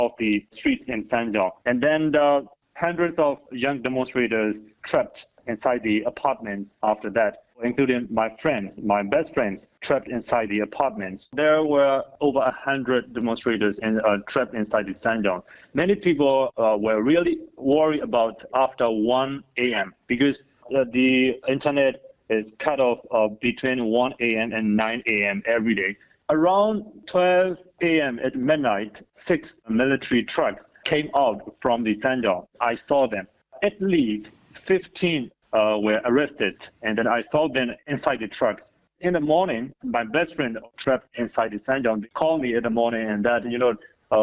of the streets in Shandong. And then the hundreds of young demonstrators trapped inside the apartments after that, including my best friends, trapped inside the apartments. There were over 100 demonstrators trapped inside the Shandong. Many people were really worried about after 1 a.m. because the internet is cut off between 1 a.m. and 9 a.m. every day. Around 12 a.m. at midnight, 6 military trucks came out from the Shandong. I saw them. At least 15 were arrested, and then I saw them inside the trucks. In the morning, my best friend trapped inside the Shandong called me in the morning, and that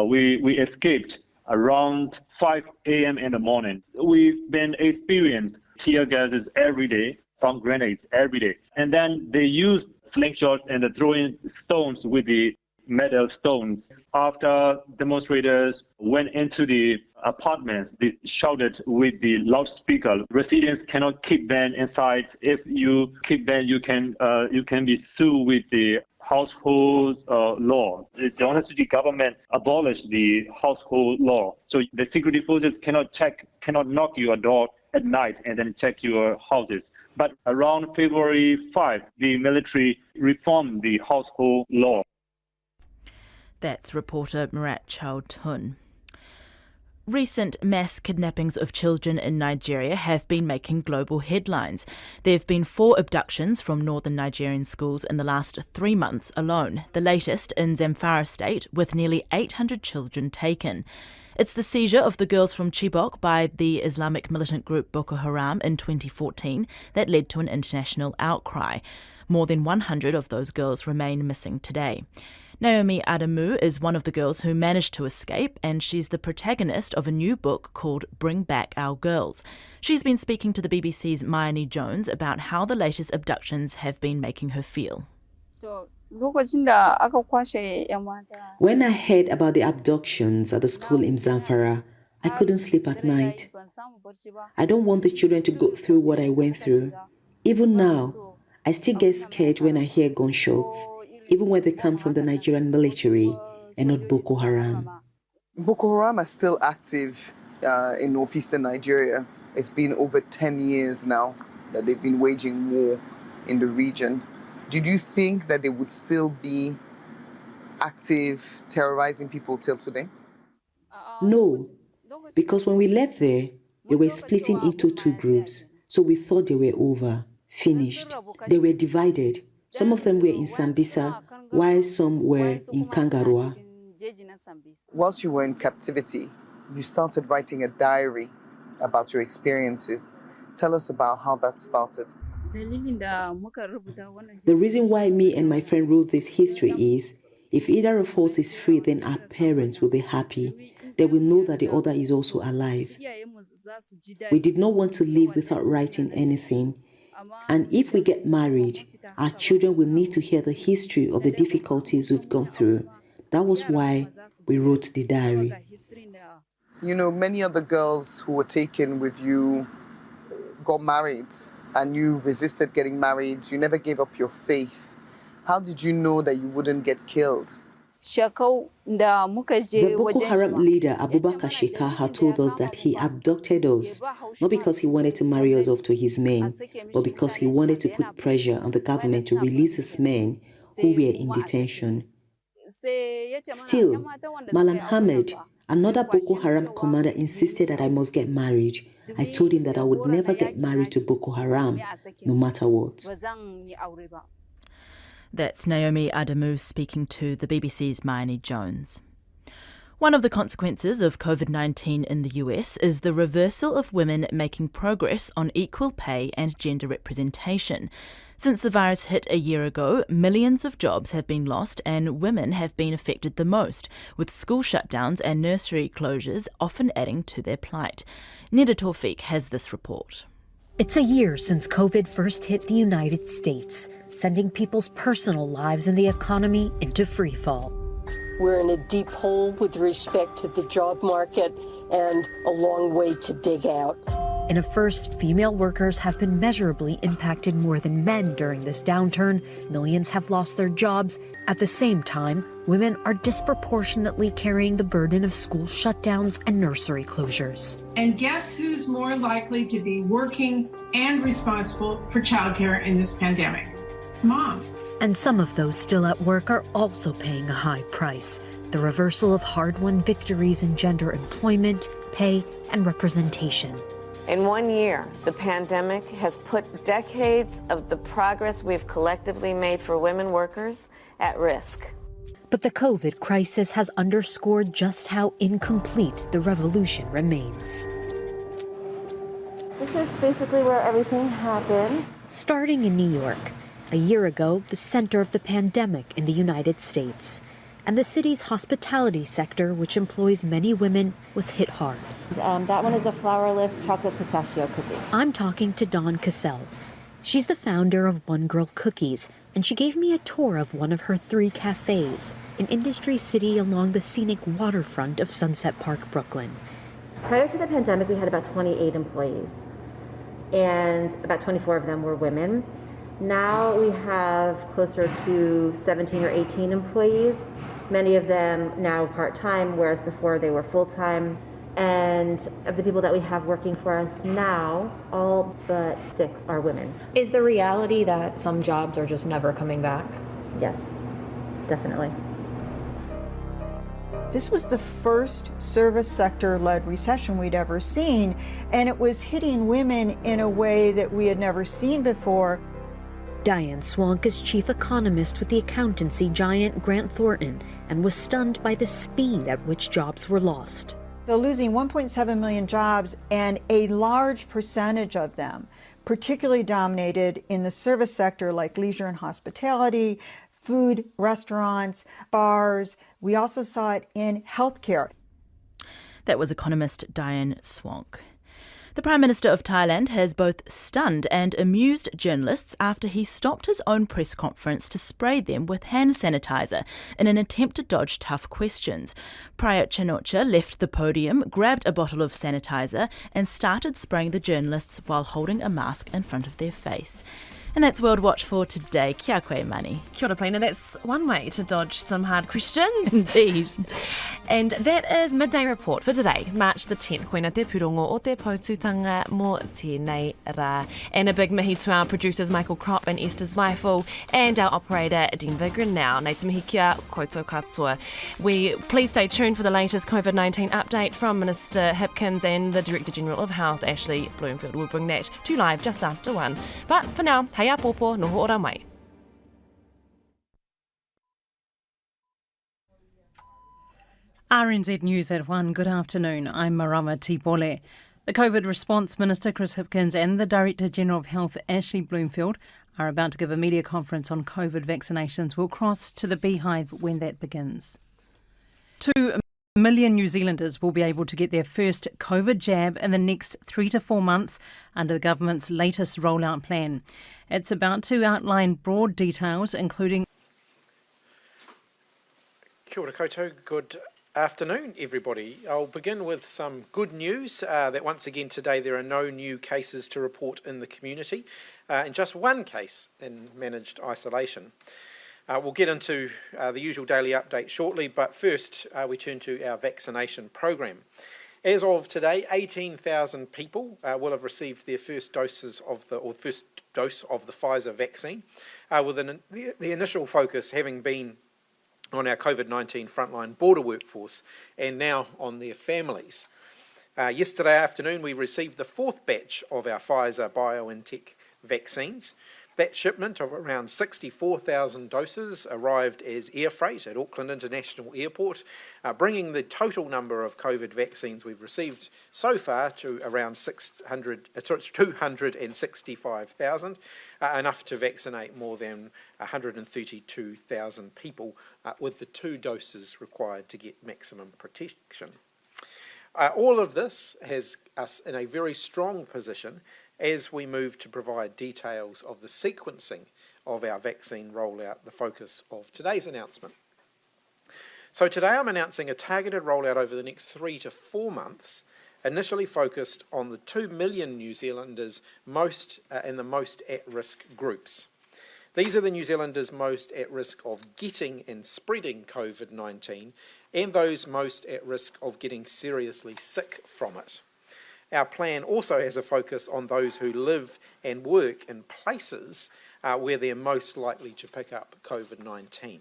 we escaped around 5 a.m. in the morning. We've been experiencing tear gases every day, some grenades every day, and then they used slingshots and throwing stones with the metal stones. After demonstrators went into the apartments, they shouted with the loudspeaker, residents cannot keep them inside. If you keep them, you can be sued with the household law. The Trans-Tasman government abolished the household law. So the security forces cannot knock your door at night and then check your houses. But around February 5, the military reformed the household law. That's reporter Murat Chow-Tun. Recent mass kidnappings of children in Nigeria have been making global headlines. There have been 4 abductions from northern Nigerian schools in the last 3 months alone, the latest in Zamfara state, with nearly 800 children taken. It's the seizure of the girls from Chibok by the Islamic militant group Boko Haram in 2014 that led to an international outcry. More than 100 of those girls remain missing today. Naomi Adamu is one of the girls who managed to escape, and she's the protagonist of a new book called Bring Back Our Girls. She's been speaking to the BBC's Mayani Jones about how the latest abductions have been making her feel. When I heard about the abductions at the school in Zamfara, I couldn't sleep at night. I don't want the children to go through what I went through. Even now, I still get scared when I hear gunshots, even when they come from the Nigerian military and not Boko Haram. Boko Haram are still active in northeastern Nigeria. It's been over 10 years now that they've been waging war in the region. Did you think that they would still be active, terrorizing people till today? No, because when we left there, they were splitting into 2 groups. So we thought they were over, finished. They were divided. Some of them were in Sambisa, while some were in Kangarua. Whilst you were in captivity, you started writing a diary about your experiences. Tell us about how that started. The reason why me and my friend wrote this history is, if either of us is free, then our parents will be happy. They will know that the other is also alive. We did not want to live without writing anything. And if we get married, our children will need to hear the history of the difficulties we've gone through. That was why we wrote the diary. You know, many of the girls who were taken with you got married, and you resisted getting married. You never gave up your faith. How did you know that you wouldn't get killed? The Boko Haram leader Abubakar Shekau had told us that he abducted us, not because he wanted to marry us off to his men, but because he wanted to put pressure on the government to release his men who were in detention. Still, Malam Hamed, another Boko Haram commander, insisted that I must get married. I told him that I would never get married to Boko Haram, no matter what. That's Naomi Adamu speaking to the BBC's Mayani Jones. One of the consequences of COVID-19 in the US is the reversal of women making progress on equal pay and gender representation. Since the virus hit a year ago, millions of jobs have been lost and women have been affected the most, with school shutdowns and nursery closures often adding to their plight. Nida Tawfiq has this report. It's a year since COVID first hit the United States, sending people's personal lives and the economy into freefall. We're in a deep hole with respect to the job market and a long way to dig out. In a first, female workers have been measurably impacted more than men during this downturn. Millions have lost their jobs. At the same time, women are disproportionately carrying the burden of school shutdowns and nursery closures. And guess who's more likely to be working and responsible for childcare in this pandemic? Mom. And some of those still at work are also paying a high price. The reversal of hard-won victories in gender employment, pay, and representation. In 1 year, the pandemic has put decades of the progress we've collectively made for women workers at risk. But the COVID crisis has underscored just how incomplete the revolution remains. This is basically where everything happens. Starting in New York, a year ago, the center of the pandemic in the United States. And the city's hospitality sector, which employs many women, was hit hard. That one is a flourless chocolate pistachio cookie. I'm talking to Dawn Cassels. She's the founder of One Girl Cookies, and she gave me a tour of one of her 3 cafes, an industry city along the scenic waterfront of Sunset Park, Brooklyn. Prior to the pandemic, we had about 28 employees, and about 24 of them were women. Now we have closer to 17 or 18 employees, many of them now part-time, whereas before they were full-time. And of the people that we have working for us now, all but 6 are women. Is the reality that some jobs are just never coming back? Yes, definitely. This was the first service sector-led recession we'd ever seen, and it was hitting women in a way that we had never seen before. Diane Swank is chief economist with the accountancy giant Grant Thornton and was stunned by the speed at which jobs were lost. So losing 1.7 million jobs, and a large percentage of them, particularly dominated in the service sector like leisure and hospitality, food, restaurants, bars. We also saw it in healthcare. That was economist Diane Swank. The Prime Minister of Thailand has both stunned and amused journalists after he stopped his own press conference to spray them with hand sanitizer in an attempt to dodge tough questions. Prayut Chan-o-cha left the podium, grabbed a bottle of sanitizer and started spraying the journalists while holding a mask in front of their face. And that's World Watch for today. Kia koe, Mani. Kia ora, Plina. That's one way to dodge some hard questions. Indeed. And that is Midday Report for today, March the 10th. Koina te purongo o te paututanga mō tēnei rā. And a big mihi to our producers Michael Kropp and Esther Zweifel and our operator Denver Grinnell. Nei te mihi kia koutou katoa. Please stay tuned for the latest Covid-19 update from Minister Hipkins, and the Director General of Health, Ashley Bloomfield, will bring that to live just after 1. But for now, hei a popo, noho ora mai. RNZ News at 1. Good afternoon. I'm Marama Tipole. The COVID Response Minister Chris Hipkins and the Director General of Health Ashley Bloomfield are about to give a media conference on COVID vaccinations. We'll cross to the Beehive when that begins. 2 million New Zealanders will be able to get their first COVID jab in the next 3 to 4 months under the government's latest rollout plan. It's about to outline broad details, including... Kia ora koutou. Good afternoon, everybody. I'll begin with some good news that once again today there are no new cases to report in the community, and just 1 case in managed isolation. We'll get into the usual daily update shortly, but first we turn to our vaccination program. As of today, 18,000 people will have received their first dose of the Pfizer vaccine, with the initial focus having been on our COVID-19 frontline border workforce and now on their families. Yesterday afternoon, we received the 4th batch of our Pfizer-BioNTech vaccines. That shipment of around 64,000 doses arrived as air freight at Auckland International Airport, bringing the total number of COVID vaccines we've received so far to around 265,000, enough to vaccinate more than 132,000 people with the 2 doses required to get maximum protection. All of this has us in a very strong position as we move to provide details of the sequencing of our vaccine rollout, the focus of today's announcement. So today I'm announcing a targeted rollout over the next 3 to 4 months initially focused on the 2 million New Zealanders most in the most at-risk groups. These are the New Zealanders most at risk of getting and spreading COVID-19 and those most at risk of getting seriously sick from it. Our plan also has a focus on those who live and work in places where they're most likely to pick up COVID-19.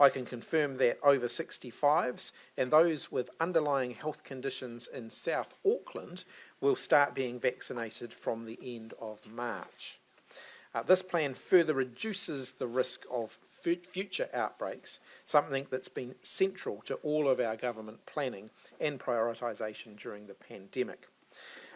I can confirm that over 65s and those with underlying health conditions in South Auckland will start being vaccinated from the end of March. This plan further reduces the risk of future outbreaks, something that's been central to all of our government planning and prioritisation during the pandemic.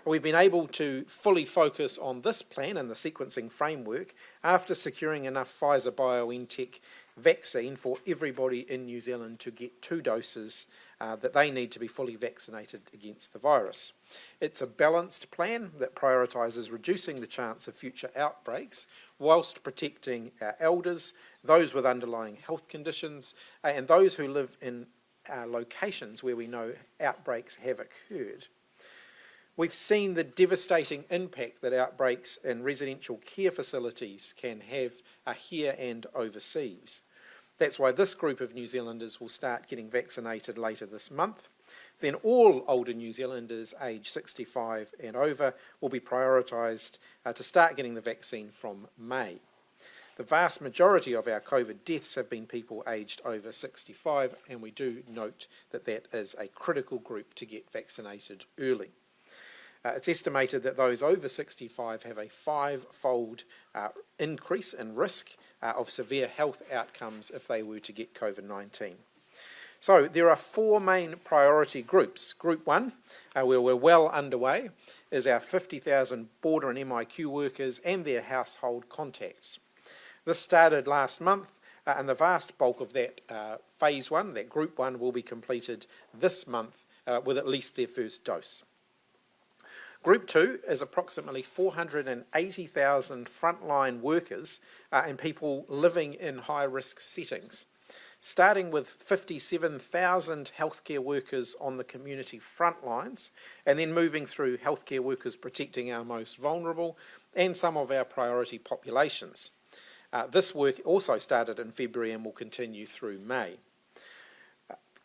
We've been able to fully focus on this plan and the sequencing framework after securing enough Pfizer-BioNTech vaccine for everybody in New Zealand to get 2 doses that they need to be fully vaccinated against the virus. It's a balanced plan that prioritises reducing the chance of future outbreaks whilst protecting our elders, those with underlying health conditions, and those who live in locations where we know outbreaks have occurred. We've seen the devastating impact that outbreaks in residential care facilities can have here and overseas. That's why this group of New Zealanders will start getting vaccinated later this month. Then all older New Zealanders aged 65 and over will be prioritised to start getting the vaccine from May. The vast majority of our COVID deaths have been people aged over 65, and we do note that that is a critical group to get vaccinated early. It's estimated that those over 65 have a 5-fold increase in risk of severe health outcomes if they were to get COVID-19. So there are 4 main priority groups. Group 1, where we're well underway, is our 50,000 border and MIQ workers and their household contacts. This started last month, and the vast bulk of that phase 1, that group 1, will be completed this month with at least their first dose. Group 2 is approximately 480,000 frontline workers and people living in high-risk settings, starting with 57,000 healthcare workers on the community front lines, and then moving through healthcare workers protecting our most vulnerable and some of our priority populations. This work also started in February and will continue through May.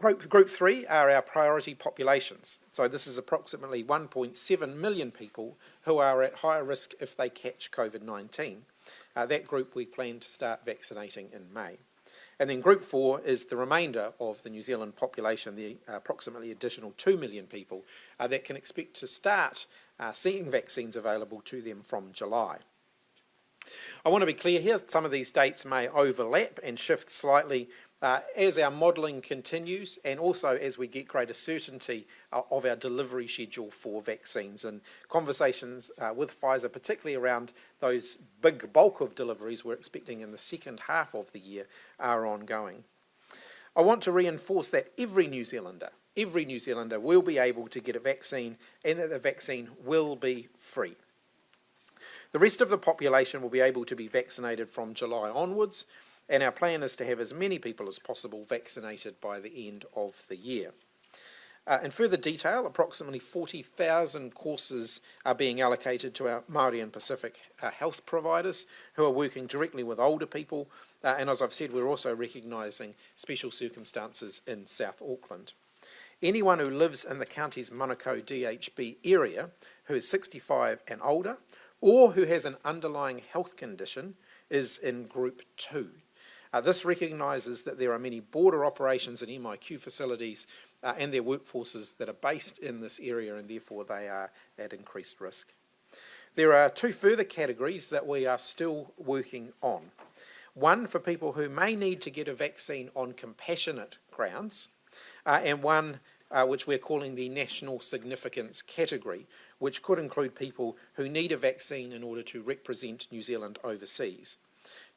Group 3 are our priority populations. So this is approximately 1.7 million people who are at higher risk if they catch COVID-19. That group we plan to start vaccinating in May. And then Group 4 is the remainder of the New Zealand population, the approximately additional 2 million people that can expect to start seeing vaccines available to them from July. I want to be clear here, some of these dates may overlap and shift slightly as our modelling continues and also as we get greater certainty of our delivery schedule for vaccines, and conversations with Pfizer, particularly around those big bulk of deliveries we're expecting in the second half of the year, are ongoing. I want to reinforce that every New Zealander will be able to get a vaccine and that the vaccine will be free. The rest of the population will be able to be vaccinated from July onwards, and our plan is to have as many people as possible vaccinated by the end of the year. In further detail, approximately 40,000 courses are being allocated to our Māori and Pacific health providers who are working directly with older people, and as I've said, we're also recognising special circumstances in South Auckland. Anyone who lives in the county's Manukau DHB area who is 65 and older, or who has an underlying health condition, is in Group 2. This recognises that there are many border operations and MIQ facilities and their workforces that are based in this area, and therefore they are at increased risk. There are 2 further categories that we are still working on. One for people who may need to get a vaccine on compassionate grounds, and one which we're calling the national significance category, which could include people who need a vaccine in order to represent New Zealand overseas.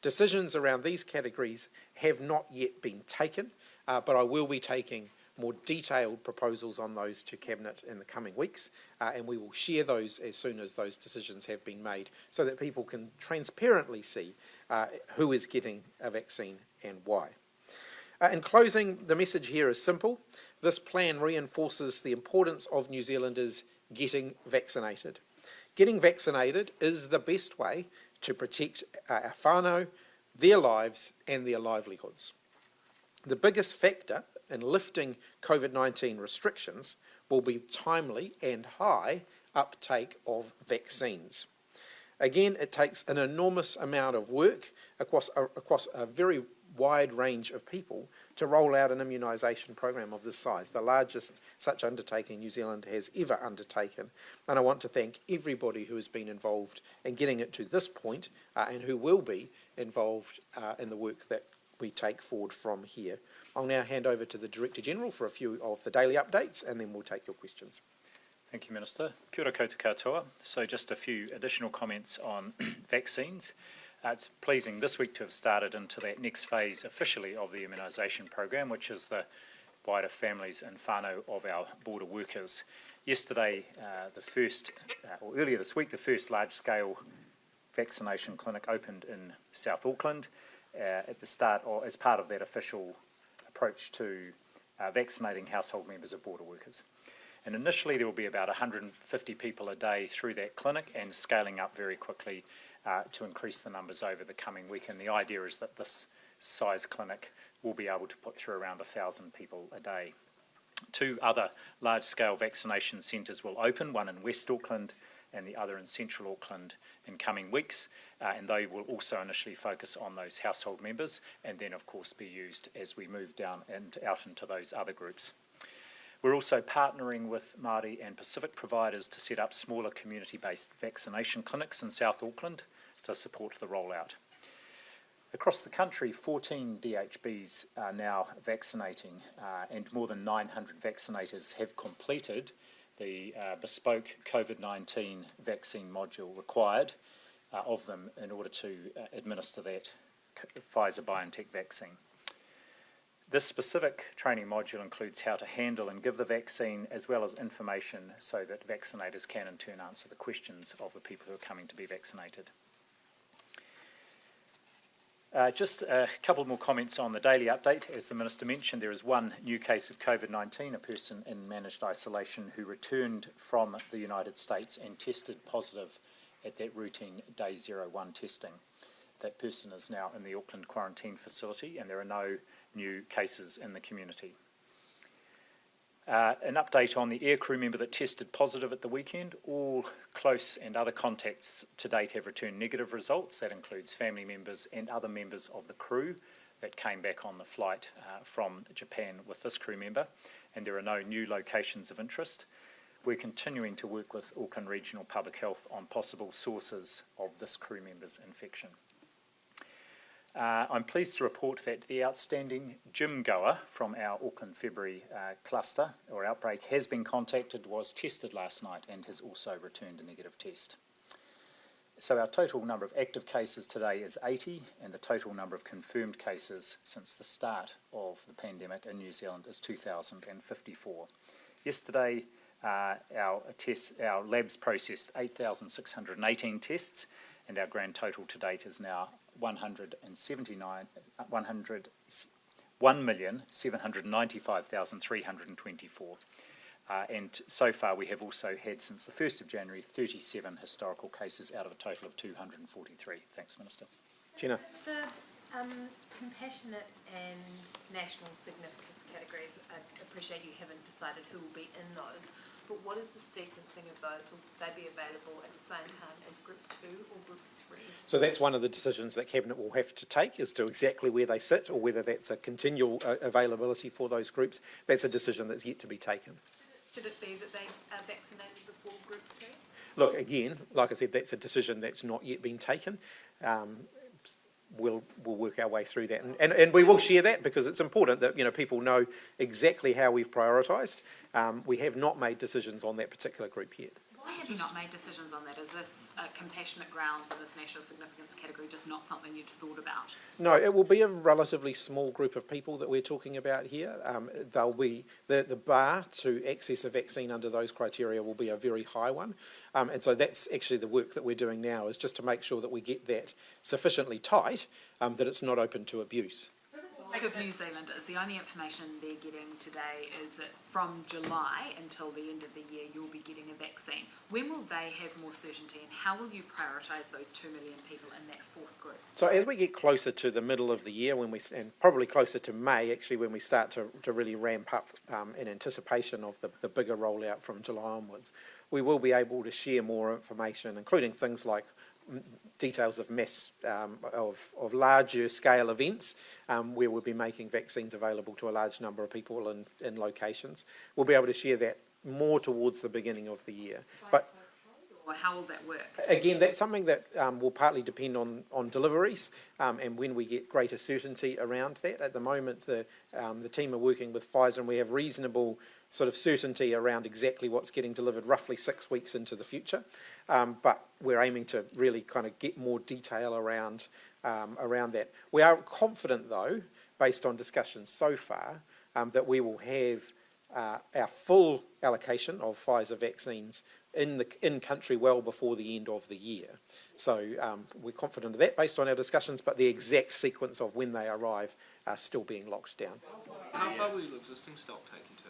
Decisions around these categories have not yet been taken, but I will be taking more detailed proposals on those to Cabinet in the coming weeks, and we will share those as soon as those decisions have been made so that people can transparently see who is getting a vaccine and why. In closing, the message here is simple. This plan reinforces the importance of New Zealanders getting vaccinated. Getting vaccinated is the best way to protect our whānau, their lives and their livelihoods. The biggest factor in lifting COVID-19 restrictions will be timely and high uptake of vaccines. Again, it takes an enormous amount of work across a very wide range of people to roll out an immunisation program of this size, the largest such undertaking New Zealand has ever undertaken. And I want to thank everybody who has been involved in getting it to this point and who will be involved in the work that we take forward from here. I'll now hand over to the Director General for a few of the daily updates and then we'll take your questions. Thank you, Minister. Kia ora koutou katoa. So just a few additional comments on vaccines. It's pleasing this week to have started into that next phase officially of the immunisation program, which is the wider families and whānau of our border workers. Yesterday, earlier this week, the first large-scale vaccination clinic opened in South Auckland at the start, or as part of that official approach to vaccinating household members of border workers. And initially there will be about 150 people a day through that clinic and scaling up very quickly to increase the numbers over the coming week. And the idea is that this size clinic will be able to put through around 1,000 people a day. 2 other large-scale vaccination centres will open, one in West Auckland and the other in Central Auckland in coming weeks, and they will also initially focus on those household members and then of course be used as we move down and out into those other groups. We're also partnering with Māori and Pacific providers to set up smaller community-based vaccination clinics in South Auckland to support the rollout. Across the country, 14 DHBs are now vaccinating and more than 900 vaccinators have completed the bespoke COVID-19 vaccine module required of them in order to administer that Pfizer-BioNTech vaccine. This specific training module includes how to handle and give the vaccine, as well as information so that vaccinators can in turn answer the questions of the people who are coming to be vaccinated. Just a couple more comments on the daily update. As the Minister mentioned, there is one new case of COVID-19, a person in managed isolation who returned from the United States and tested positive at that routine day 01 testing. That person is now in the Auckland quarantine facility and there are no new cases in the community. An update on the aircrew member that tested positive at the weekend. All close and other contacts to date have returned negative results. That includes family members and other members of the crew that came back on the flight from Japan with this crew member, and there are no new locations of interest. We're continuing to work with Auckland Regional Public Health on possible sources of this crew member's infection. I'm pleased to report that the outstanding gym goer from our Auckland February cluster or outbreak has been contacted, was tested last night and has also returned a negative test. So our total number of active cases today is 80 and the total number of confirmed cases since the start of the pandemic in New Zealand is 2,054. Yesterday our labs processed 8,618 tests and our grand total to date is now 1,795,324. And so far we have also had, since the 1st of January, 37 historical cases out of a total of 243. Thanks, Minister. Gina. It's for compassionate and national significance categories. I appreciate you haven't decided who will be in those, but what is the sequencing of those? Will they be available at the same time as Group 2 or Group 3? So that's one of the decisions that Cabinet will have to take as to exactly where they sit, or whether that's a continual availability for those groups. That's a decision that's yet to be taken. Should it be that they are vaccinated before Group 3? Look, again, like I said, that's a decision that's not yet been taken. We'll work our way through that, and we will share that because it's important that people know exactly how we've prioritised. We have not made decisions on that particular group yet. Why have you not made decisions on that? Is this compassionate grounds in this national significance category just not something you'd thought about? No, it will be a relatively small group of people that we're talking about here. They'll be the bar to access a vaccine under those criteria will be a very high one, and so that's actually the work that we're doing now, is just to make sure that we get that sufficiently tight that it's not open to abuse. For the Of New Zealand is the only information they're getting today is that from July until the end of the year you'll be getting a vaccine. When will they have more certainty and how will you prioritise those 2 million people in that fourth group? So as we get closer to the middle of the year, and probably closer to May actually, when we start to really ramp up in anticipation of the bigger rollout from July onwards, we will be able to share more information, including things like details of of larger scale events where we'll be making vaccines available to a large number of people in locations. We'll be able to share that more towards the beginning of the year. But or how will that work? again, that's something that will partly depend on deliveries and when we get greater certainty around that. At the moment, the team are working with Pfizer and we have reasonable sort of certainty around exactly what's getting delivered roughly 6 weeks into the future. But we're aiming to really kind of get more detail around that. We are confident, though, based on discussions so far, that we will have our full allocation of Pfizer vaccines in country well before the end of the year. So we're confident of that based on our discussions, but the exact sequence of when they arrive are still being locked down. How far will your existing stock take you to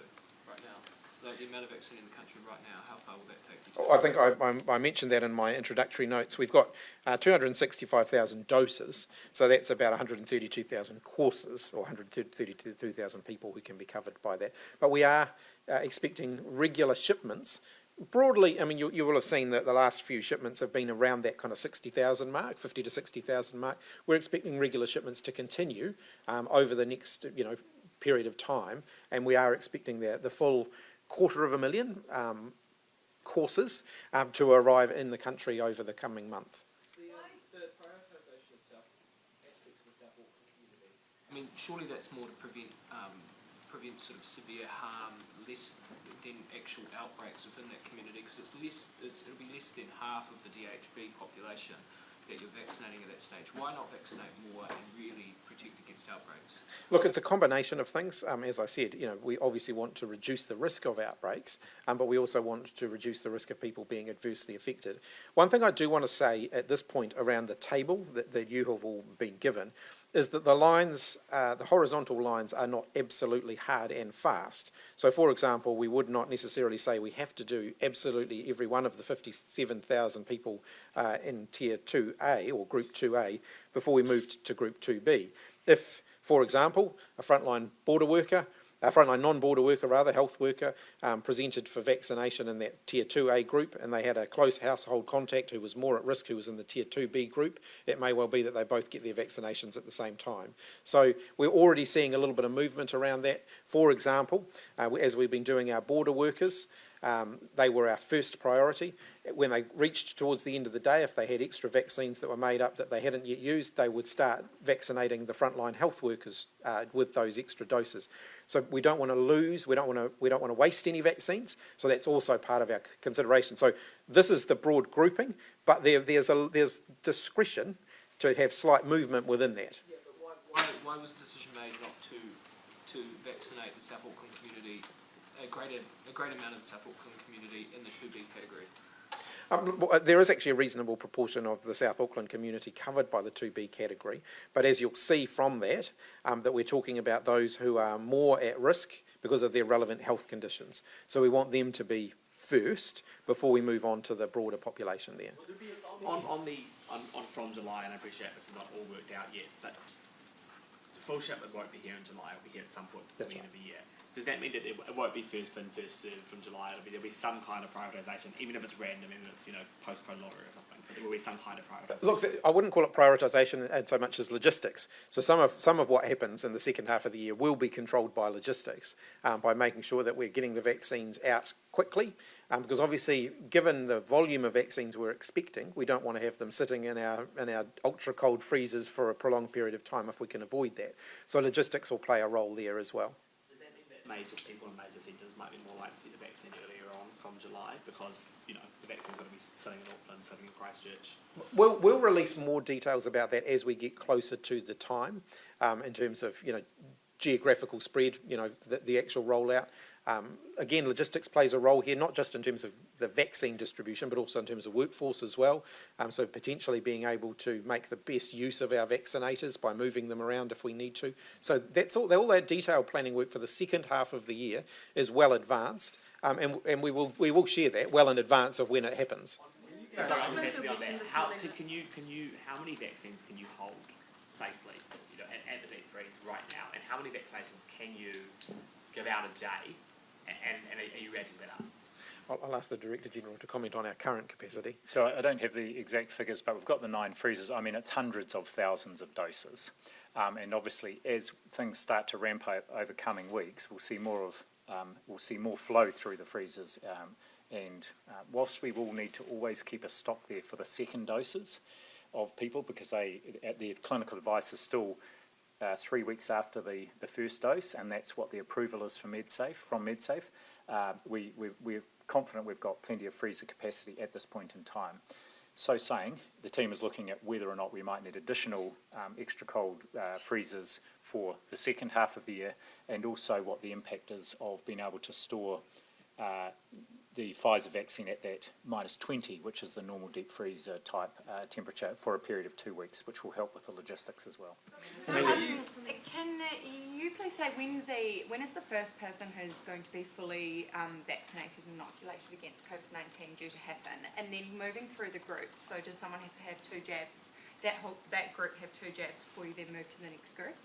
right now? Like the amount of vaccine in the country right now, how far will that take you to? I think I mentioned that in my introductory notes. We've got 265,000 doses, so that's about 132,000 courses, or 132,000 people who can be covered by that. But we are expecting regular shipments. Broadly, I mean, you will have seen that the last few shipments have been around that kind of 60,000 mark, 50 to 60,000 mark. We're expecting regular shipments to continue over the next, period of time, and we are expecting the full 250,000 courses to arrive in the country over the coming month. The prioritisation of aspects of the South Auckland community, I mean, surely that's more to prevent sort of severe harm, less than actual outbreaks within that community, because it'll be less than half of the DHB population that you're vaccinating at that stage. Why not vaccinate more and really protect against outbreaks? Look, it's a combination of things. As I said, we obviously want to reduce the risk of outbreaks, but we also want to reduce the risk of people being adversely affected. One thing I do want to say at this point around the table that you have all been given is that the lines, the horizontal lines, are not absolutely hard and fast. So, for example, we would not necessarily say we have to do absolutely every one of the 57,000 people in Tier 2A or Group 2A before we moved to Group 2B. If, for example, a frontline non-border worker, health worker, presented for vaccination in that Tier 2A group and they had a close household contact who was more at risk, who was in the Tier 2B group, it may well be that they both get their vaccinations at the same time. So we're already seeing a little bit of movement around that. For example, as we've been doing our border workers, they were our first priority. When they reached towards the end of the day, if they had extra vaccines that were made up that they hadn't yet used, they would start vaccinating the frontline health workers with those extra doses. So we don't want to lose, we don't want to waste any vaccines. So that's also part of our consideration. So this is the broad grouping, but there's discretion to have slight movement within that. Yeah, but why was the decision made not to vaccinate the South Auckland community, a great amount of the South Auckland community in the 2B category? There is actually a reasonable proportion of the South Auckland community covered by the 2B category, but as you'll see from that, that we're talking about those who are more at risk because of their relevant health conditions. So we want them to be first before we move on to the broader population there. On from July, and I appreciate this is not all worked out yet, but the full shipment won't be here in July, it'll be here at some point before the end of the year. Does that mean that it won't be first in, first served from July? There'll be some kind of prioritisation, even if it's random, even if it's postcode lottery or something. But there will be some kind of prioritisation. Look, I wouldn't call it prioritisation so much as logistics. So some of what happens in the second half of the year will be controlled by logistics, by making sure that we're getting the vaccines out quickly, because obviously, given the volume of vaccines we're expecting, we don't want to have them sitting in our ultra cold freezers for a prolonged period of time if we can avoid that. So logistics will play a role there as well. Major people in major centres might be more likely to get the vaccine earlier on from July because, the vaccine's going to be sitting in Auckland, sitting in Christchurch. We'll release more details about that as we get closer to the time, in terms of, geographical spread, the actual rollout. Again, logistics plays a role here, not just in terms of the vaccine distribution, but also in terms of workforce as well. So potentially being able to make the best use of our vaccinators by moving them around if we need to. So that's all that detailed planning work for the second half of the year is well advanced, and we will share that well in advance of when it happens. Sorry, I'm asking about that. How many vaccines can you hold safely, at the deep freeze right now, and how many vaccinations can you give out a day, and are you ramping that up? I'll ask the Director General to comment on our current capacity. So I don't have the exact figures, but we've got the 9 freezers. I mean, it's hundreds of thousands of doses, and obviously as things start to ramp up over coming weeks, we'll see more flow through the freezers. And whilst we will need to always keep a stock there for the second doses of people, because the clinical advice is still 3 weeks after the first dose, and that's what the approval is for MedSafe. We're confident we've got plenty of freezer capacity at this point in time. So saying, the team is looking at whether or not we might need additional extra cold freezers for the second half of the year, and also what the impact is of being able to store the Pfizer vaccine at that -20, which is the normal deep freezer type temperature, for a period of 2 weeks, which will help with the logistics as well. So, can you please say when is the first person who's going to be fully vaccinated and inoculated against COVID-19 due to happen? And then moving through the groups, so does someone have to have 2 jabs? That group have 2 jabs before you then move to the next group?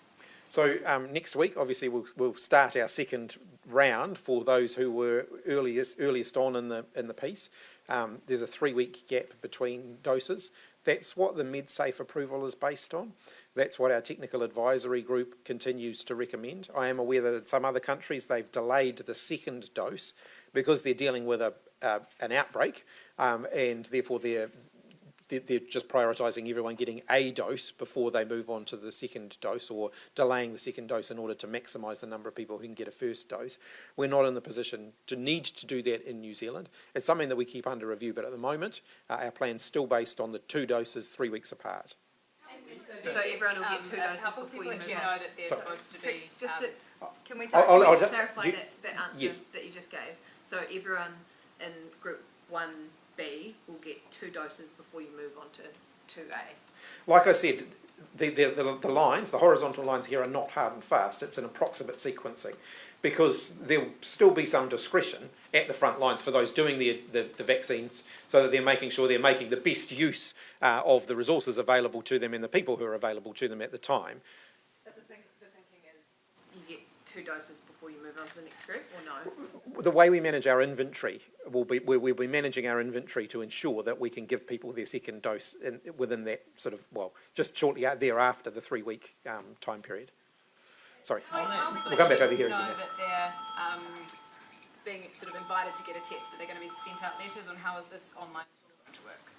So next week, obviously, we'll start our second round for those who were earliest on in the piece. There's a 3-week gap between doses. That's what the MedSafe approval is based on. That's what our technical advisory group continues to recommend. I am aware that in some other countries they've delayed the second dose because they're dealing with an outbreak, and therefore they're just prioritising everyone getting a dose before they move on to the second dose, or delaying the second dose in order to maximise the number of people who can get a first dose. We're not in the position to need to do that in New Zealand. It's something that we keep under review, but at the moment our plan's still based on the 2 doses 3 weeks apart. So everyone will get 2 doses before you move know that they're supposed to be... Can we just clarify that answer yes. that you just gave? So everyone in group 1B will get 2 doses before you move on to 2A. Like I said, the lines, the horizontal lines here are not hard and fast. It's an approximate sequencing, because there'll still be some discretion at the front lines for those doing the vaccines, so that they're making sure they're making the best use of the resources available to them and the people who are available to them at the time. But the thinking is you get 2 doses before you move on to the next group, or no? The way we manage our inventory, we'll be managing our inventory to ensure that we can give people their second dose within that sort of, just shortly thereafter the 3-week time period. Sorry, we'll come back over here again. Know that they're being sort of invited to get a test? Are they going to be sent out letters on how is this online going to work?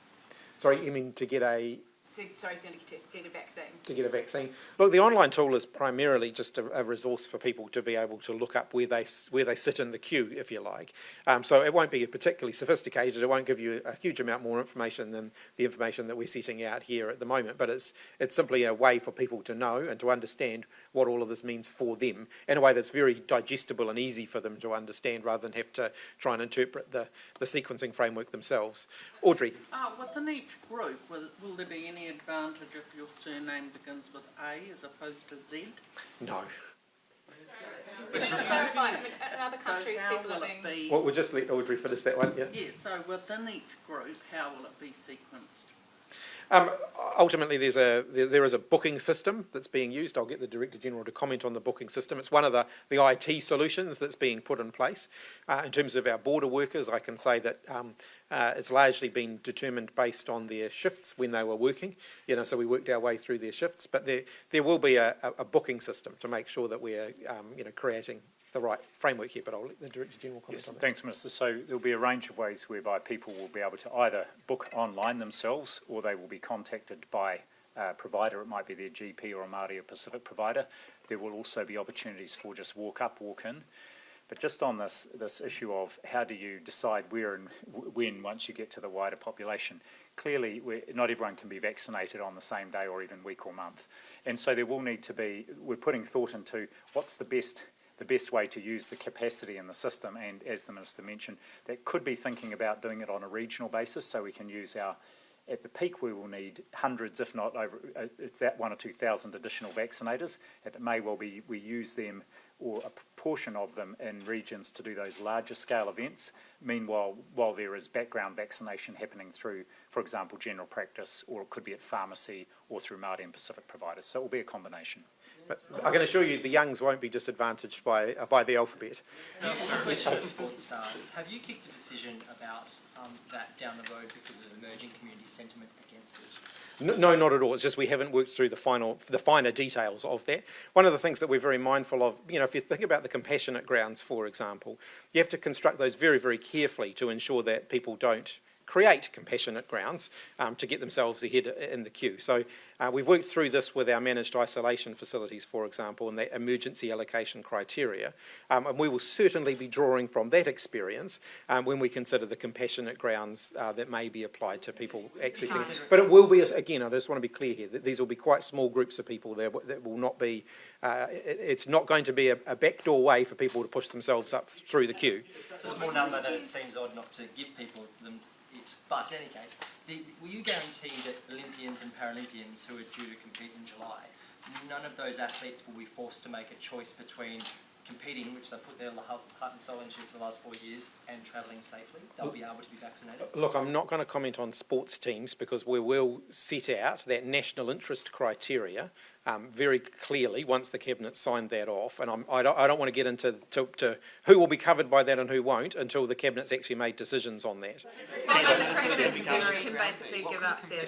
Sorry, you mean to get a... get a vaccine. To get a vaccine. Look, the online tool is primarily just a resource for people to be able to look up where they sit in the queue, if you like. So it won't be particularly sophisticated. It won't give you a huge amount more information than the information that we're setting out here at the moment. But it's simply a way for people to know and to understand what all of this means for them in a way that's very digestible and easy for them to understand, rather than have to try and interpret the sequencing framework themselves. Audrey. Within each group, will there be any advantage if your surname begins with A as opposed to Z? No. Just clarify, in other countries, people are being... Well, we'll just let Audrey finish that one, yeah? Yeah, so within each group, how will it be sequenced? Ultimately, there is a booking system that's being used. I'll get the Director General to comment on the booking system. It's one of the IT solutions that's being put in place. In terms of our border workers, I can say that it's largely been determined based on their shifts when they were working. So we worked our way through their shifts, but there will be a booking system to make sure that we're creating the right framework here, but I'll let the Director General comment on that. Thanks, Minister. So there'll be a range of ways whereby people will be able to either book online themselves, or they will be contacted by a provider. It might be their GP or a Māori or Pacific provider. There will also be opportunities for just walk up, walk in. But just on this issue of how do you decide where and when once you get to the wider population, clearly not everyone can be vaccinated on the same day or even week or month. And so there will need to be, we're putting thought into what's the best the best way to use the capacity in the system, and as the Minister mentioned, that could be thinking about doing it on a regional basis, so we can use at the peak we will need hundreds, if not over that 1,000 or 2,000 additional vaccinators. It may well be we use them or a portion of them in regions to do those larger scale events. Meanwhile, while there is background vaccination happening through, for example, general practice, or it could be at pharmacy or through Māori and Pacific providers. So it will be a combination. But I can assure you the youngs won't be disadvantaged by the alphabet. Question of sports stars. Have you kicked a decision about that down the road because of emerging community sentiment against it? No, not at all. It's just we haven't worked through the finer details of that. One of the things that we're very mindful of, if you think about the compassionate grounds, for example, you have to construct those very, very carefully to ensure that people don't create compassionate grounds to get themselves ahead in the queue. So we've worked through this with our managed isolation facilities, for example, and the emergency allocation criteria, and we will certainly be drawing from that experience when we consider the compassionate grounds that may be applied to people accessing. But it will be, again, I just want to be clear here, that these will be quite small groups of people. That will not be, it's not going to be a backdoor way for people to push themselves up through the queue. A small number that it seems odd not to give people them. But in any case, will you guarantee that Olympians and Paralympians who are due to compete in July, none of those athletes will be forced to make a choice between competing, which they put their heart and soul into for the last 4 years, and travelling safely? They'll be able to be vaccinated? Look, I'm not going to comment on sports teams because we will set out that national interest criteria very clearly once the Cabinet signed that off, and I don't want to get into to who will be covered by that and who won't until the Cabinet's actually made decisions on that. Can basically give up their...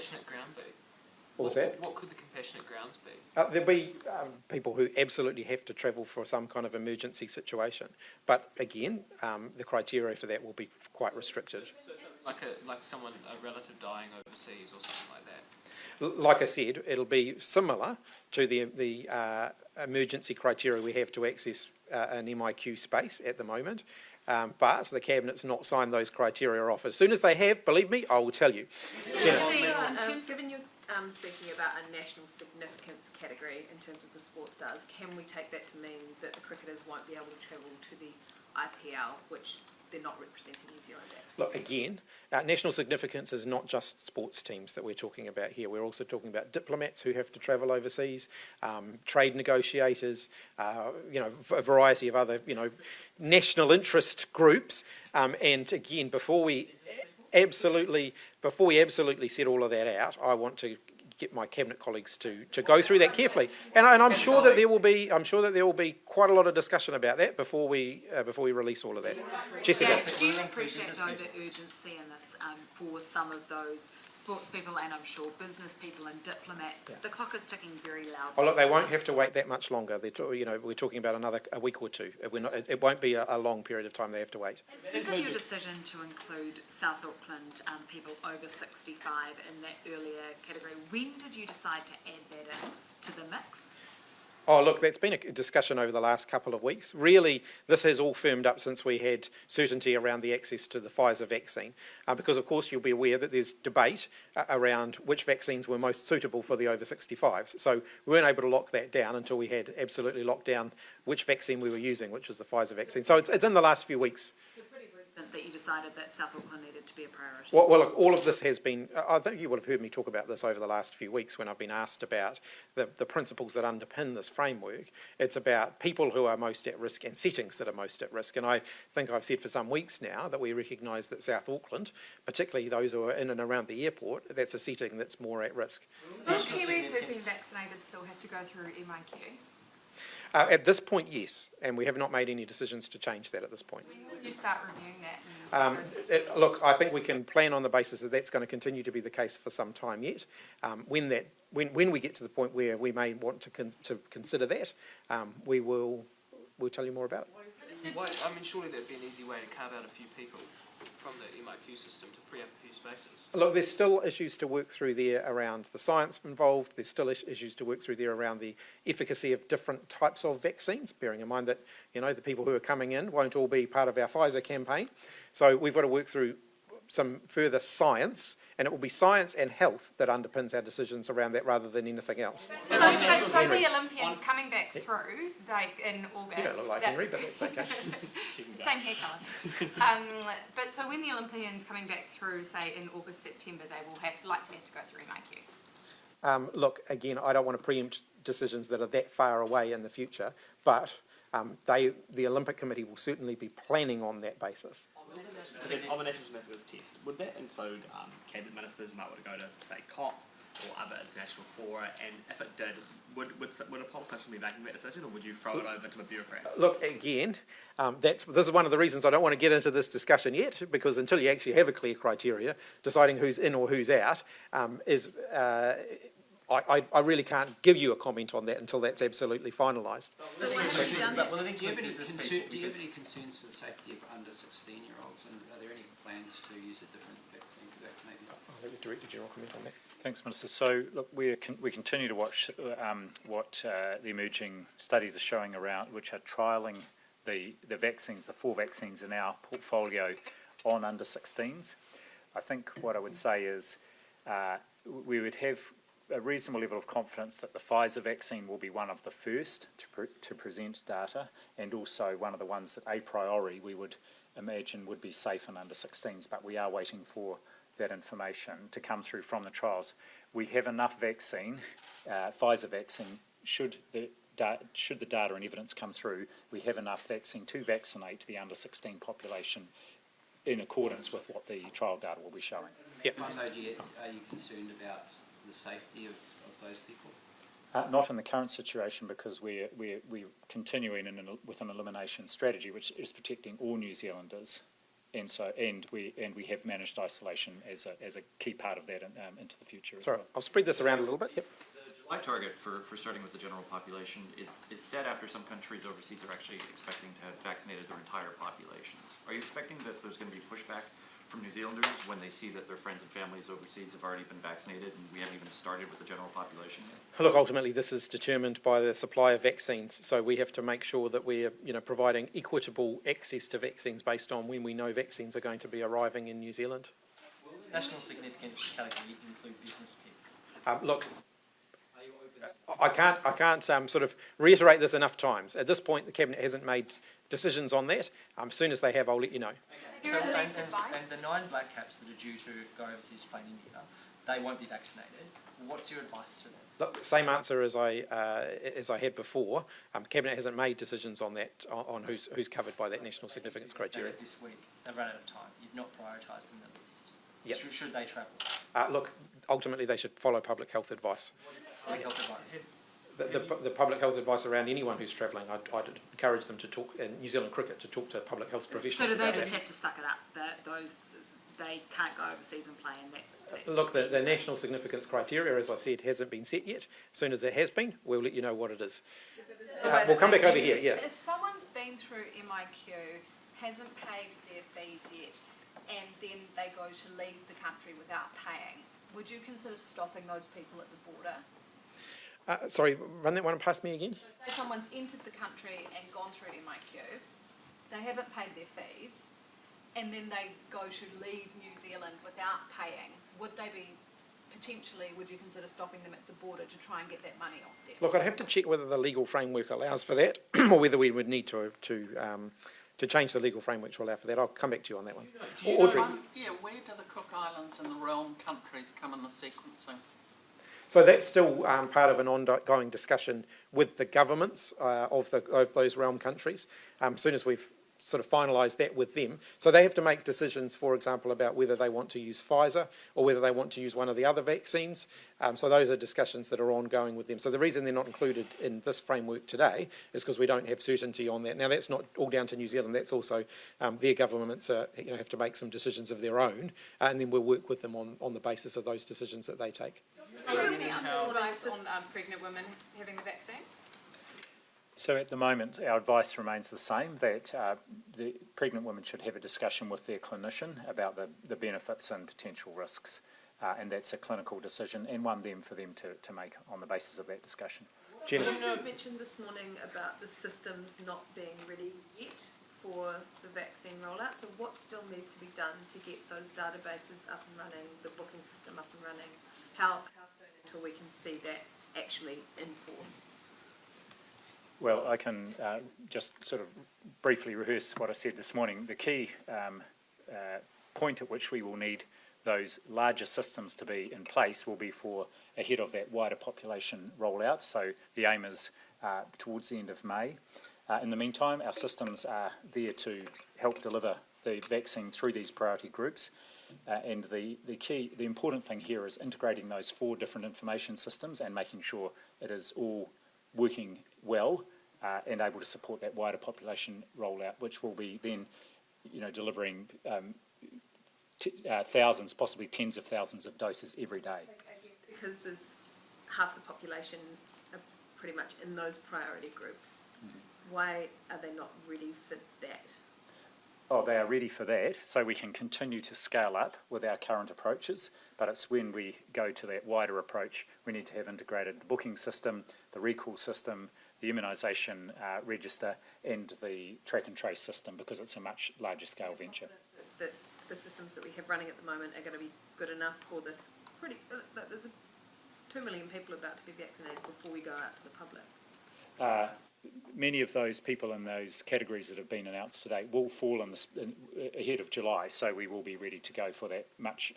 What was that? What could the compassionate grounds be? There'll be people who absolutely have to travel for some kind of emergency situation. But again, the criteria for that will be quite restricted. Like someone, a relative dying overseas or something like that? Like I said, it'll be similar to the emergency criteria we have to access an MIQ space at the moment. But the Cabinet's not signed those criteria off. As soon as they have, believe me, I will tell you. In terms of speaking about a national significance category in terms of the sports stars, can we take that to mean that the cricketers won't be able to travel to the IPL, which they're not representing New Zealand at? Look, again, national significance is not just sports teams that we're talking about here. We're also talking about diplomats who have to travel overseas, trade negotiators, a variety of other, national interest groups. And again, before we absolutely set all of that out, I want to get my Cabinet colleagues to go through that carefully, and I'm sure that there will be quite a lot of discussion about that before we release all of that. Jessica, do you appreciate though the urgency in this for some of those sports people and I'm sure business people and diplomats? The clock is ticking very loudly. Oh look, they won't have to wait that much longer. We're talking about a week or two. It won't be a long period of time they have to wait. In terms of your decision to include South Auckland people over 65 in that earlier category, when did you decide to add that in to the mix? Oh, look, that's been a discussion over the last couple of weeks. Really, this has all firmed up since we had certainty around the access to the Pfizer vaccine. Because, of course, you'll be aware that there's debate around which vaccines were most suitable for the over 65s. So we weren't able to lock that down until we had absolutely locked down which vaccine we were using, which was the Pfizer vaccine. So it's in the last few weeks. That you decided that South Auckland needed to be a priority? Well, look, all of this has been, I think you would have heard me talk about this over the last few weeks when I've been asked about the principles that underpin this framework. It's about people who are most at risk and settings that are most at risk. And I think I've said for some weeks now that we recognise that South Auckland, particularly those who are in and around the airport, that's a setting that's more at risk. Will Kiwis who've been vaccinated still have to go through MIQ? At this point, yes, and we have not made any decisions to change that at this point. When will you start reviewing that? Look, I think we can plan on the basis that that's going to continue to be the case for some time yet. When we get to the point where we may want to consider that, we'll tell you more about it. Surely there'd be an easy way to carve out a few people from the MIQ system to free up a few spaces. Look, there's still issues to work through there around the science involved. There's still issues to work through there around the efficacy of different types of vaccines, bearing in mind that, the people who are coming in won't all be part of our Pfizer campaign. So we've got to work through some further science, and it will be science and health that underpins our decisions around that rather than anything else. So the Olympians coming back through, like in August. You don't look like Henry, but that's okay. Same hair colour. But so when the Olympians coming back through, say in August, September, they will likely have to go through MIQ. Look, again, I don't want to preempt decisions that are that far away in the future, but the Olympic Committee will certainly be planning on that basis. On the National Significance test, would that include cabinet ministers who might want to go to, say, COP or other international fora? And if it did, would a politician be making that decision, or would you throw it over to the bureaucrats? Look, again, this is one of the reasons I don't want to get into this discussion yet, because until you actually have a clear criteria, deciding who's in or who's out is... I really can't give you a comment on that until that's absolutely finalised. Do you have any concerns for the safety of under 16-year-olds, and are there any plans to use a different vaccine to vaccinate them? I'll let the Director General comment on that. Thanks, Minister. So, look, we continue to watch what the emerging studies are showing around, which are trialling the vaccines, the 4 vaccines in our portfolio on under 16s. I think what I would say is we would have a reasonable level of confidence that the Pfizer vaccine will be one of the first to present data, and also one of the ones that a priori we would imagine would be safe in under 16s, but we are waiting for that information to come through from the trials. We have enough vaccine, Pfizer vaccine, should the data and evidence come through, we have enough vaccine to vaccinate the under 16 population in accordance with what the trial data will be showing. Yep. Are you concerned about the safety of those people? Not in the current situation, because we're continuing with an elimination strategy, which is protecting all New Zealanders, and we have managed isolation as a key part of that into the future as well. I'll spread this around a little bit. Yep. The July target for starting with the general population is set after some countries overseas are actually expecting to have vaccinated their entire populations. Are you expecting that there's going to be pushback from New Zealanders when they see that their friends and families overseas have already been vaccinated and we haven't even started with the general population yet? Look, ultimately this is determined by the supply of vaccines, so we have to make sure that we're providing equitable access to vaccines based on when we know vaccines are going to be arriving in New Zealand. Will the national significance category include business people? Look, I can't sort of reiterate this enough times. At this point, the Cabinet hasn't made decisions on that. As soon as they have, I'll let you know. So, and the 9 black caps that are due to go overseas to play in India, they won't be vaccinated. What's your advice to them? Look, same answer as I had before. Cabinet hasn't made decisions on that, on who's covered by that national significance criteria. This week, they've run out of time. You've not prioritised them in the list. Yep. Should they travel? Look, ultimately they should follow public health advice. Public health advice? The public health advice around anyone who's travelling, I'd encourage them to talk, in New Zealand cricket, to talk to public health professionals. So do they just have to suck it up, that they can't go overseas and play, and that's look, the national significance criteria, as I said, hasn't been set yet. As soon as it has been, we'll let you know what it is. We'll come back over here, yeah. If someone's been through MIQ, hasn't paid their fees yet, and then they go to leave the country without paying, would you consider stopping those people at the border? Sorry, run that one past me again. So say someone's entered the country and gone through MIQ, they haven't paid their fees, and then they go to leave New Zealand without paying. Would you consider stopping them at the border to try and get that money off them? Look, I'd have to check whether the legal framework allows for that, or whether we would need to change the legal framework to allow for that. I'll come back to you on that one. Audrey. Where do the Cook Islands and the realm countries come in the sequencing? So that's still part of an ongoing discussion with the governments of those realm countries. As soon as we've sort of finalised that with them, so they have to make decisions, for example, about whether they want to use Pfizer or whether they want to use one of the other vaccines. So those are discussions that are ongoing with them. So the reason they're not included in this framework today is because we don't have certainty on that. Now that's not all down to New Zealand. That's also their governments have to make some decisions of their own, and then we'll work with them on the basis of those decisions that they take. Do you have any advice on pregnant women having the vaccine? So at the moment, our advice remains the same, that the pregnant women should have a discussion with their clinician about the benefits and potential risks, and that's a clinical decision and one for them to make on the basis of that discussion. You mentioned this morning about the systems not being ready yet for the vaccine rollout. So what still needs to be done to get those databases up and running, the booking system up and running? How soon until we can see that actually in force? Well, I can just sort of briefly rehearse what I said this morning. The key point at which we will need those larger systems to be in place will be for ahead of that wider population rollout. So the aim is towards the end of May. In the meantime, our systems are there to help deliver the vaccine through these priority groups. And the important thing here is integrating those 4 different information systems and making sure it is all working well and able to support that wider population rollout, which will be then, delivering thousands, possibly tens of thousands of doses every day. I guess because there's half the population are pretty much in those priority groups, why are they not ready for that? Oh, they are ready for that, so we can continue to scale up with our current approaches, but it's when we go to that wider approach, we need to have integrated the booking system, the recall system, the immunisation register, and the track and trace system, because it's a much larger scale venture. The systems that we have running at the moment are going to be good enough for this. There's 2 million people about to be vaccinated before we go out to the public. Many of those people in those categories that have been announced today will fall ahead of July, so we will be ready to go for that much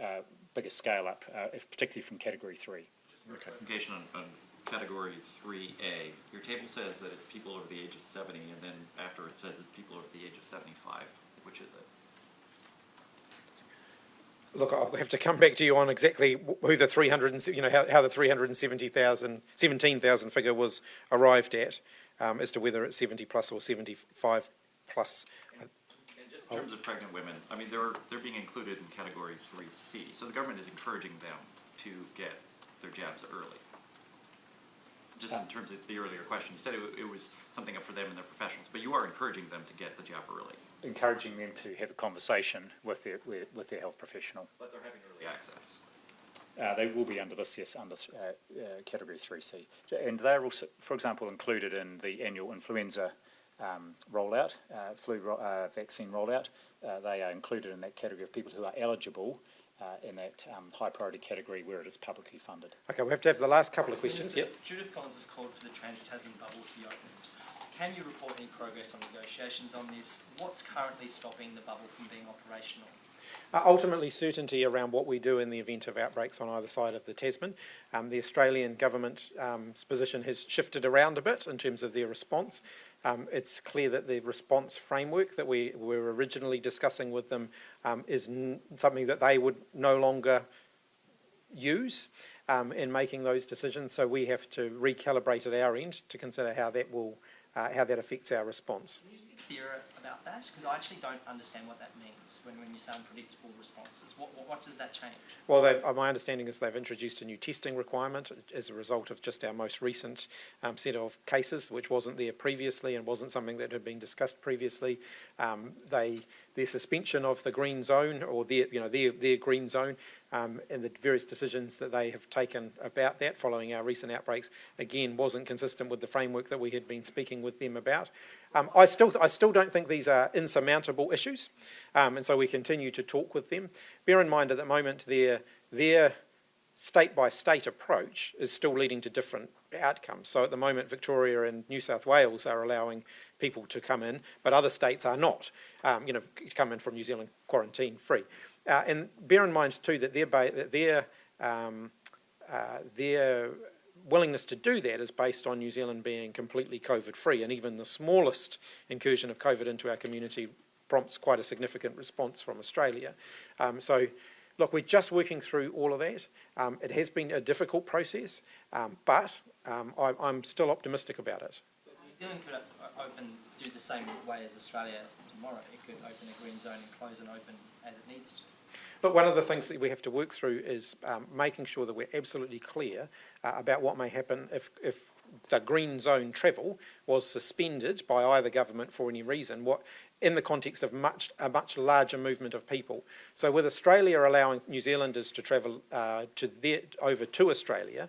bigger scale up, particularly from Category 3. Okay. Clarification on Category 3A. Your table says that it's people over the age of 70, and then after it says it's people over the age of 75. Which is it? Look, I'll have to come back to you on exactly who the 317,000 figure was arrived at, as to whether it's 70 plus or 75 plus. And just in terms of pregnant women, I mean, they're being included in Category 3C, so the government is encouraging them to get their jabs early. Just in terms of the earlier question, you said it was something up for them and their professionals, but you are encouraging them to get the jab early. Encouraging them to have a conversation with their health professional. But they're having early access. They will be under this, yes, under Category 3C. And they're also, for example, included in the annual influenza rollout, vaccine rollout. They are included in that category of people who are eligible in that high priority category where it is publicly funded. Okay, we have to have the last couple of questions. Minister, Judith Collins has called for the Trans-Tasman bubble to be opened. Can you report any progress on negotiations on this? What's currently stopping the bubble from being operational? Ultimately, certainty around what we do in the event of outbreaks on either side of the Tasman. The Australian government's position has shifted around a bit in terms of their response. It's clear that the response framework that we were originally discussing with them is something that they would no longer use in making those decisions. So we have to recalibrate at our end to consider how that will how that affects our response. Can you just be clearer about that? Because I actually don't understand what that means when you say unpredictable responses. What does that change? Well, my understanding is they've introduced a new testing requirement as a result of just our most recent set of cases, which wasn't there previously and wasn't something that had been discussed previously. Their suspension of the green zone, or their green zone, and the various decisions that they have taken about that following our recent outbreaks, again, wasn't consistent with the framework that we had been speaking with them about. I still don't think these are insurmountable issues, and so we continue to talk with them. Bear in mind at the moment their state-by-state approach is still leading to different outcomes. So at the moment, Victoria and New South Wales are allowing people to come in, but other states are not, come in from New Zealand quarantine-free. And bear in mind too that their willingness to do that is based on New Zealand being completely COVID-free, and even the smallest incursion of COVID into our community prompts quite a significant response from Australia. So, look, we're just working through all of that. It has been a difficult process, but I'm still optimistic about it. New Zealand could do the same way as Australia tomorrow. It could open a green zone and close and open as it needs to. But one of the things that we have to work through is making sure that we're absolutely clear about what may happen if the green zone travel was suspended by either government for any reason, in the context of a much larger movement of people. So with Australia allowing New Zealanders to travel over to Australia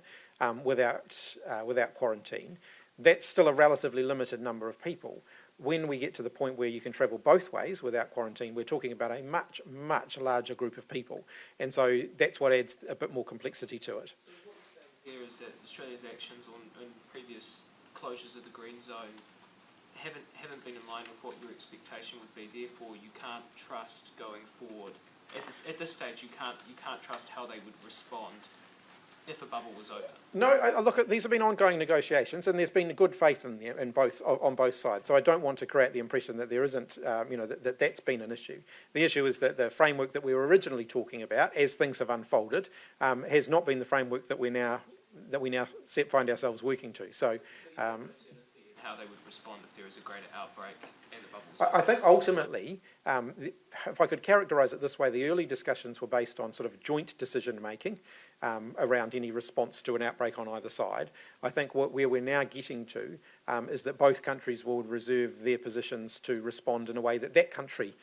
without quarantine, that's still a relatively limited number of people. when we get to the point where you can travel both ways without quarantine, we're talking about a much, much larger group of people. And so that's what adds a bit more complexity to it. So what you're saying here is that Australia's actions on previous closures of the green zone haven't been in line with what your expectation would be. Therefore, you can't trust going forward. At this stage, you can't trust how they would respond if a bubble was open. No, look, these have been ongoing negotiations, and there's been good faith in there on both sides. So I don't want to create the impression that there isn't, that's been an issue. The issue is that the framework that we were originally talking about, as things have unfolded, has not been the framework that we now find ourselves working to. So. How they would respond if there is a greater outbreak and the bubbles. I think ultimately, if I could characterise it this way, the early discussions were based on sort of joint decision making around any response to an outbreak on either side. I think where we're now getting to is that both countries will reserve their positions to respond in a way that country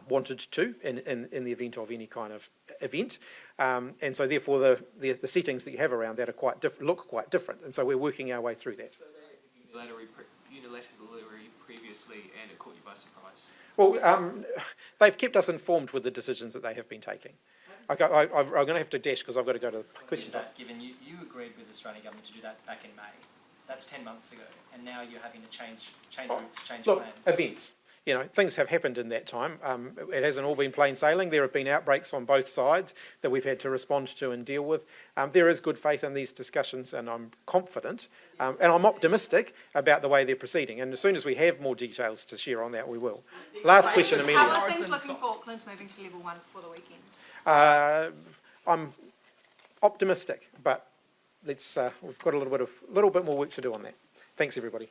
wanted to in the event of any kind of event. And so therefore the settings that you have around that are look quite different. And so we're working our way through that. Unilaterally previously, and it caught you by surprise? Well, they've kept us informed with the decisions that they have been taking. I'm going to have to dash because I've got to go to the question. Is that given you agreed with the Australian government to do that back in May? That's 10 months ago, and now you're having to change routes, change plans. Events. Things have happened in that time. It hasn't all been plain sailing. There have been outbreaks on both sides that we've had to respond to and deal with. There is good faith in these discussions, and I'm confident and I'm optimistic about the way they're proceeding. And as soon as we have more details to share on that, we will. Last question, Amelia. How are things looking for Auckland moving to level 1 for the weekend? I'm optimistic, but we've got a little bit more work to do on that. Thanks, everybody.